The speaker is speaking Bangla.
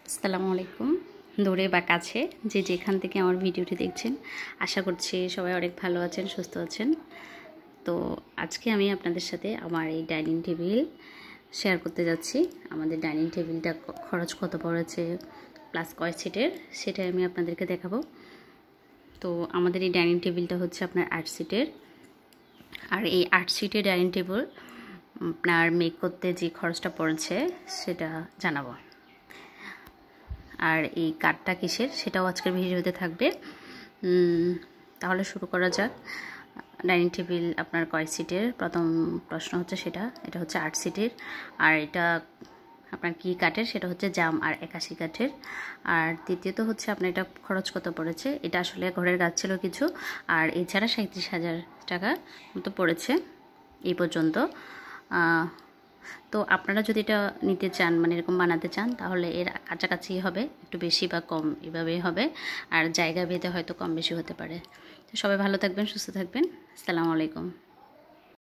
আসসালামু আলাইকুম। দূরে বা কাছে যে যেখান থেকে আমার ভিডিওটি দেখছেন, আশা করছি সবাই অনেক ভালো আছেন, সুস্থ আছেন। তো আজকে আমি আপনাদের সাথে আমার এই ডাইনিং টেবিল শেয়ার করতে যাচ্ছি। আমাদের ডাইনিং টেবিলটা খরচ কত পড়েছে প্লাস কয় সিটের, সেটাই আমি আপনাদেরকে দেখাবো। তো আমাদের এই ডাইনিং টেবিলটা হচ্ছে আপনার 8 সিটের। আর এই 8 সিটের ডাইনিং টেবিল আপনার মেক করতে যে খরচটা পড়েছে সেটা জানাবো। আর এই কাঠটা কিসের সেটাও আজকের ভিডিওতে থাকবে। তাহলে শুরু করা যাক। ডাইনিং টেবিল আপনার কয় সিটের, প্রথম প্রশ্ন হচ্ছে সেটা। এটা হচ্ছে 8 সিটের। আর এটা আপনার কি কাঠের, সেটা হচ্ছে জাম আর 81 কাঠের। আর দ্বিতীয়ত হচ্ছে আপনার এটা খরচ কত পড়েছে। এটা আসলে ঘরের গাছ ছিল কিছু, আর এছাড়া 37,000 টাকা মতো পড়েছে এই পর্যন্ত। তো আপনারা যদি এটা নিতে চান, মানে এরকম বানাতে চান, তাহলে এর কাছাকাছি হবে, একটু বেশি বা কম এভাবেই হবে। আর জায়গা ভেদে হয়তো কম বেশি হতে পারে। তো সবাই ভালো থাকবেন, সুস্থ থাকবেন। আসসালামু আলাইকুম।